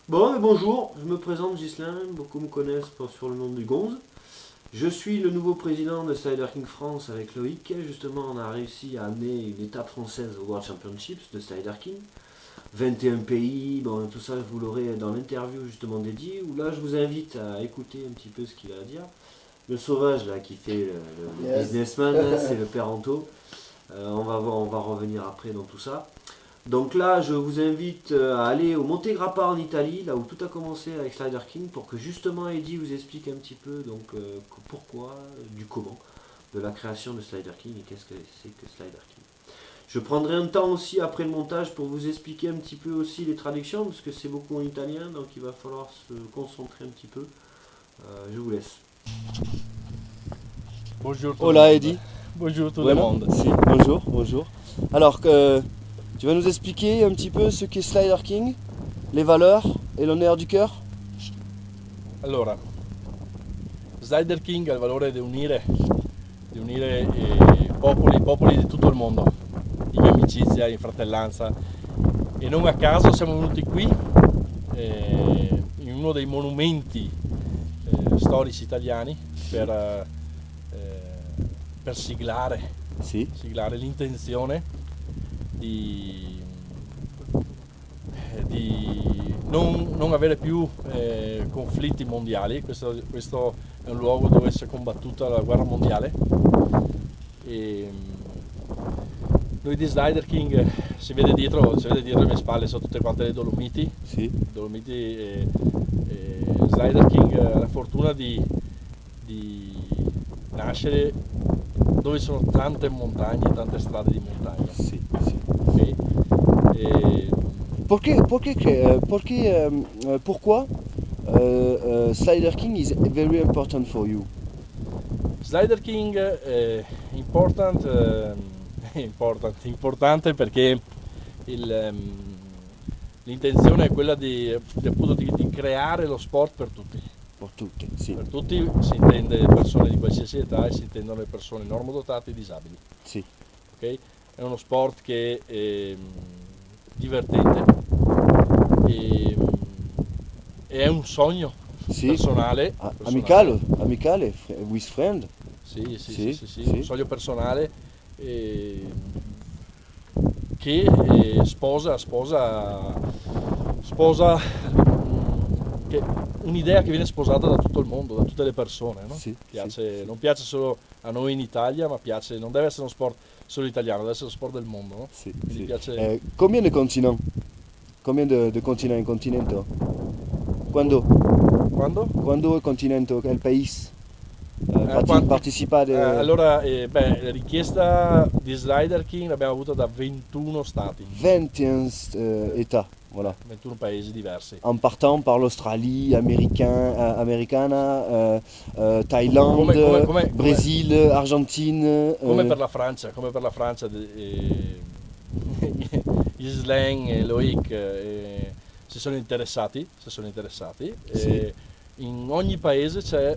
Bon, bonjour, je me présente Ghislain, beaucoup me connaissent sur le nom du Gonze. Je suis le nouveau président de Slider King France avec Loïc. Justement, on a réussi à amener une étape française au World Championships de Slider King. 21 pays, bon, tout ça vous l'aurez dans l'interview justement dédiée, où là je vous invite à écouter un petit peu ce qu'il a à dire. Le sauvage là qui fait le businessman, là, c'est le père Anto. On va revenir après dans tout ça. Donc là, je vous invite à aller au Monte Grappa en Italie, là où tout a commencé avec Slider King, pour que justement Eddie vous explique un petit peu pourquoi, du comment, de la création de Slider King et qu'est-ce que c'est que Slider King. Je prendrai un temps aussi après le montage pour vous expliquer un petit peu aussi les traductions, parce que c'est beaucoup en italien, donc il va falloir se concentrer un petit peu. Je vous laisse. Bonjour tout Hola le monde. Eddie. Bonjour tout Bueno, le monde. si, bonjour. Alors, tu vas nous expliquer un petit peu ce qu'est Slider King, les valeurs et l'honneur du cœur? Allora, Slider King ha il valore di unire popoli di tutto il mondo, in amicizia, in fratellanza. E non a caso siamo venuti qui, in uno dei monumenti storici italiani, per siglare Si. l'intenzione di non avere più conflitti mondiali. Questo è un luogo dove si è combattuta la guerra mondiale e noi di Slider King si vede dietro le mie spalle, sono tutte quante le Dolomiti. Si. Dolomiti e Slider King ha la fortuna di nascere dove ci sono tante montagne, tante strade di montagna. Si. Okay? E Pourquoi Slider King is very important for you? Slider King è importante perché l'intenzione è quella appunto di creare lo sport per tutti. Per tutti, sì. Per tutti si intende persone di qualsiasi età e si intendono le persone normodotate e disabili. Sì. Okay? È uno sport che è divertente e è un sogno Sì. personale. Amicale, with friend. Sì, Sì. un sogno personale che sposa un'idea che viene sposata da tutto il mondo, da tutte le persone, no? Sì, Non piace solo a noi in Italia, ma non deve essere uno sport solo italiano, deve essere lo sport del mondo, no? Sì. Quindi piace... Combien de continents? Combien de continents? Continento? Quando? Quando continento? Quel paese? Partecipa allora, la richiesta di Slider King l'abbiamo avuta da 21 stati, 21 États, voilà. 21 paesi diversi. En partant par l'Australie, Americana, Thaïlande, Brésil, Argentine. Come per la Francia, Ghislain e Loïc si sono interessati. Sì. In ogni paese c'è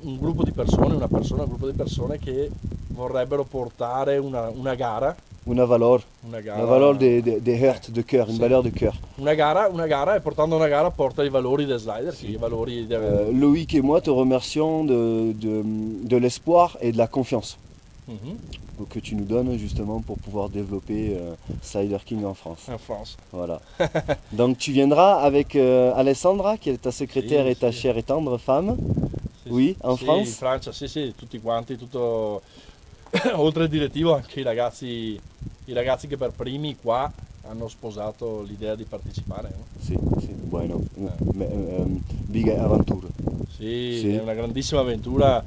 un gruppo di persone, un gruppo di persone che vorrebbero portare una gara. Una valeur de heart, de cœur, une valeur de cœur. Una gara, e portando una gara porta i valori del Slider, Sì. i valori di... Loïc et moi te remercions de l'espoir et de la confiance que tu nous donnes justement pour pouvoir développer Slider King en France. En France. Voilà. Donc tu viendras avec Alessandra, qui est ta secrétaire et ta chère et tendre femme. Sì, Oui, en sì, France. In Francia, sì, tutti quanti, tutto oltre il direttivo, anche i ragazzi che per primi qua hanno sposato l'idea di partecipare, no? Sì, bueno, big avventure. Sì, è una grandissima avventura.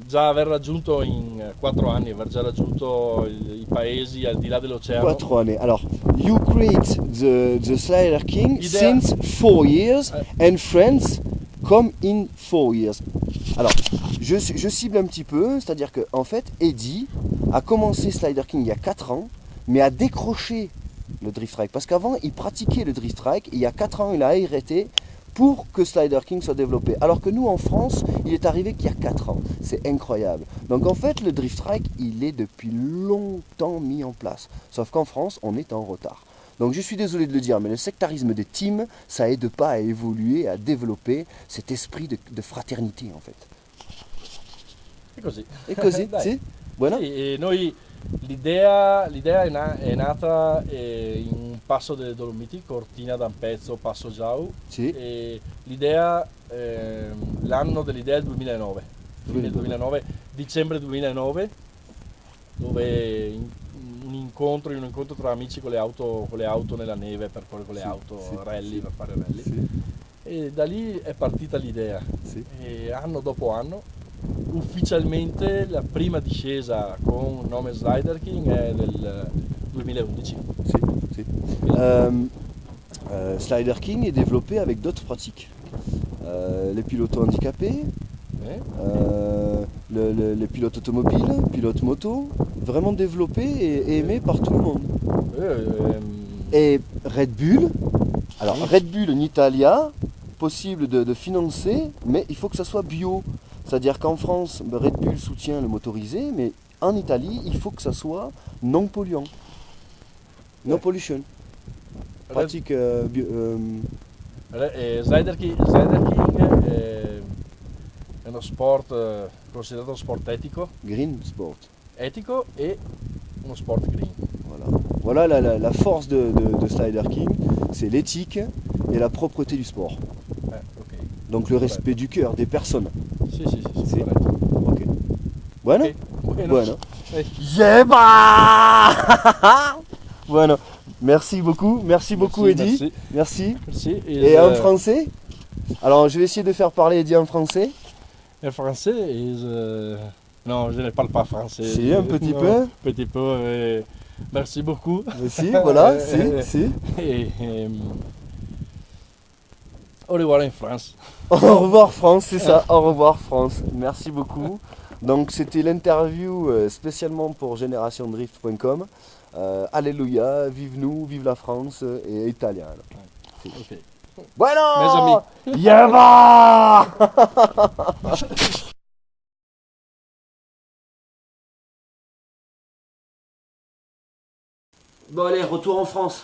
Già aver raggiunto in 4 anni, aver già raggiunto i paesi al di là dell'oceano. 4 années. Alors, you create the Slider King L'idea- since 4 years and friends come in 4 years. Alors, je cible un petit peu, c'est-à-dire que en fait, Eddie a commencé Slider King il y a 4 ans, mais a décroché le drift strike. Parce qu'avant, il pratiquait le drift strike et il y a 4 ans, il a arrêté pour que Slider King soit développé. Alors que nous, en France, il est arrivé qu'il y a 4 ans. C'est incroyable. Donc en fait, le drift strike, il est depuis longtemps mis en place. Sauf qu'en France, on est en retard. Donc je suis désolé de le dire, mais le sectarisme des teams, ça aide pas à évoluer, à développer cet esprit de fraternité en fait. È così. E così, Dai. sì? Buona? Sì, e noi l'idea è nata in un passo delle Dolomiti, Cortina d'Ampezzo, Passo Giau, Sì. e l'idea, l'anno dell'idea è il 2009, 2009, dicembre 2009, dove in un incontro tra amici con le auto nella neve, per correre con le Sì, auto, sì, rally, sì. per fare rally. Sì, E da lì è partita l'idea. sì. E anno dopo anno, ufficialmente la prima discesa con il nome Slider King è del 2011. Si, si. Slider King est développé avec d'autres pratiques. Les pilotes handicapés, les pilotes automobiles, pilotes moto, vraiment développé et aimé par tout le monde. Et Red Bull, alors Red Bull en Italia, possible de financer, mais il faut que ça soit bio. C'est-à-dire qu'en France, Red Bull soutient le motorisé, mais en Italie, il faut que ça soit non polluant. No pollution. Pratique Slider King è uno sport considerato uno sport green sport. etico e uno sport green. Voilà la force de Slider King, c'est l'éthique et la propreté du sport. Ok. Donc le respect du cœur, des personnes. Sì, Sì. corretto. Ok. Bueno? Ok, bueno. Bueno. Eh. Yeba. Bueno. Merci beaucoup. Merci beaucoup Eddy. Merci. Merci. Merci. Et en français? Alors je vais essayer de faire parler Eddy en français. En français non, je ne parle pas français. Si, un petit Non, peu. Petit peu. Merci beaucoup. Si, voilà, si. Et, au revoir en France. Au revoir France, c'est ça. Au revoir France. Merci beaucoup. Donc c'était l'interview spécialement pour GenerationDrift.com. Alléluia, vive nous, vive la France et Italien. Ok. Bueno! Mes amis. Yeba! Bon allez, retour en France.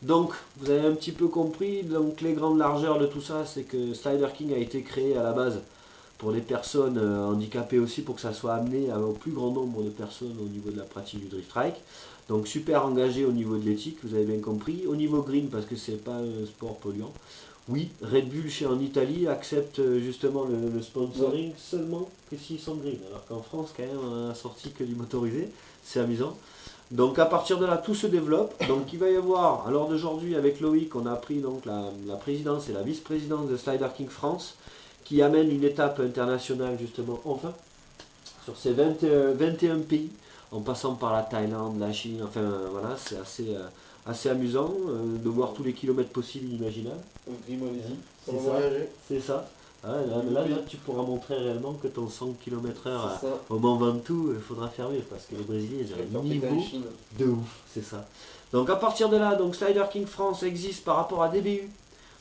Donc, vous avez un petit peu compris, donc les grandes largeurs de tout ça, c'est que Slider King a été créé à la base pour les personnes handicapées aussi, pour que ça soit amené au plus grand nombre de personnes au niveau de la pratique du drift trike. Donc super engagé au niveau de l'éthique, vous avez bien compris. Au niveau green, parce que c'est pas un sport polluant. Oui, Red Bull en Italie accepte justement le sponsoring seulement que s'ils sont green, alors qu'en France quand même on a sorti que du motorisé, c'est amusant. Donc à partir de là, tout se développe. Donc il va y avoir, à l'heure d'aujourd'hui avec Loïc, on a pris donc la présidence et la vice-présidence de Slider King France, qui amène une étape internationale justement enfin, sur ces 21 pays, en passant par la Thaïlande, la Chine, enfin voilà, c'est assez amusant de voir tous les kilomètres possibles et imaginables. C'est ça. Ah, là, tu pourras montrer réellement que ton 100 km/h au Mont Ventoux, il faudra fermer parce que les Brésiliens ils ont un niveau de ouf, c'est ça. Donc à partir de là, donc Slider King France existe par rapport à DBU.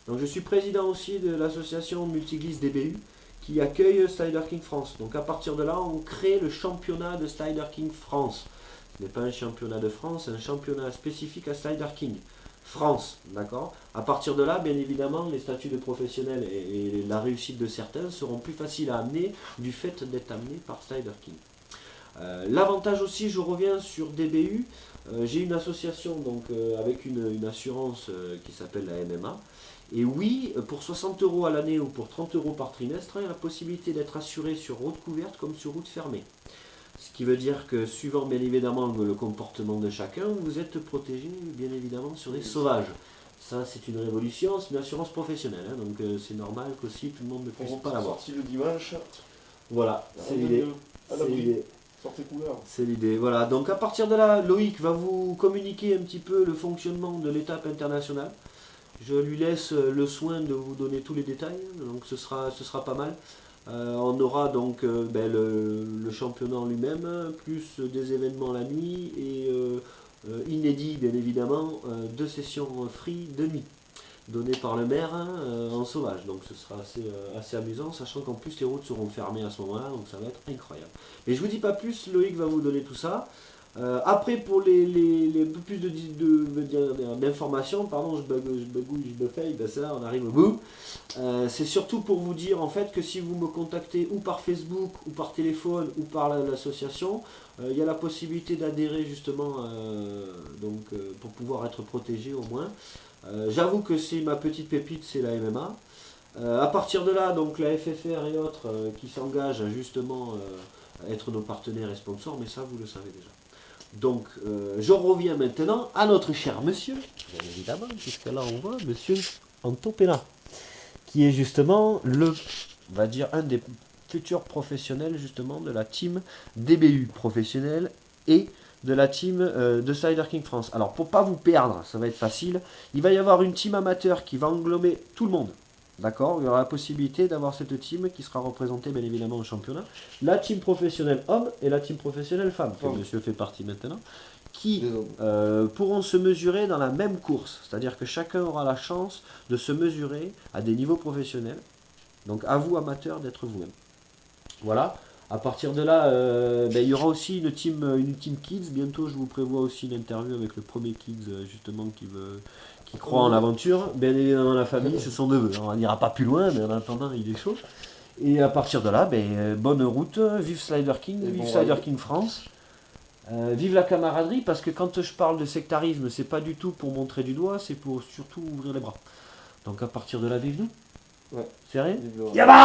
Donc je suis président aussi de l'association Multiglisse DBU qui accueille Slider King France. Donc à partir de là, on crée le championnat de Slider King France. Ce n'est pas un championnat de France, c'est un championnat spécifique à Slider King France, d'accord. À partir de là, bien évidemment, les statuts de professionnels et la réussite de certains seront plus faciles à amener du fait d'être amenés par Slider King. L'avantage aussi, je reviens sur DBU, j'ai une association donc, avec une assurance qui s'appelle la MMA. Et oui, pour 60 € à l'année ou pour 30 € par trimestre, il y a la possibilité d'être assuré sur route couverte comme sur route fermée. Ce qui veut dire que suivant bien évidemment le comportement de chacun, vous êtes protégé bien évidemment sur des sauvages. Ça c'est une révolution, c'est une assurance professionnelle, hein, donc c'est normal qu'aussi tout le monde ne puisse pas l'avoir. Sorti le dimanche. Voilà, c'est l'idée. C'est l'idée, voilà. Donc à partir de là, Loïc va vous communiquer un petit peu le fonctionnement de l'étape internationale. Je lui laisse le soin de vous donner tous les détails, donc ce sera pas mal. On aura donc le championnat en lui-même, plus des événements la nuit et inédit bien évidemment, 2 sessions free de nuit, données par le maire en sauvage. Donc ce sera assez amusant, sachant qu'en plus les routes seront fermées à ce moment-là, donc ça va être incroyable. Mais je vous dis pas plus, Loïc va vous donner tout ça. Après, pour les peu plus d'informations, pardon, je bagouille, je baffaille, ben ça, on arrive au bout. C'est surtout pour vous dire en fait que si vous me contactez ou par Facebook, ou par téléphone, ou par l'association, il y a la possibilité d'adhérer justement pour pouvoir être protégé au moins. J'avoue que c'est ma petite pépite, c'est la MMA. À partir de là, donc la FFR et autres qui s'engagent justement à être nos partenaires et sponsors, mais ça vous le savez déjà. Donc, je reviens maintenant à notre cher monsieur, bien évidemment, puisque là on voit monsieur Antopena, qui est justement on va dire, un des futurs professionnels justement de la team DBU professionnelle et de la team de Slider King France. Alors, pour pas vous perdre, ça va être facile, il va y avoir une team amateur qui va englober tout le monde. D'accord, il y aura la possibilité d'avoir cette team qui sera représentée bien évidemment au championnat. La team professionnelle homme et la team professionnelle femme, que monsieur fait partie maintenant, qui pourront se mesurer dans la même course. C'est-à-dire que chacun aura la chance de se mesurer à des niveaux professionnels. Donc à vous amateurs d'être vous-même. Voilà. À partir de là, il y aura aussi une team Kids. Bientôt, je vous prévois aussi une interview avec le premier Kids justement qui croit en l'aventure. Bien évidemment, la famille, ce sont neveux. On n'ira pas plus loin, mais en attendant, il est chaud. Et à partir de là, bonne route. Vive Slider King, vive Slider King France. Vive la camaraderie, parce que quand je parle de sectarisme, c'est pas du tout pour montrer du doigt, c'est pour surtout ouvrir les bras. Donc à partir de là, vive nous. Ouais. Sérieux? Vive le- Yaba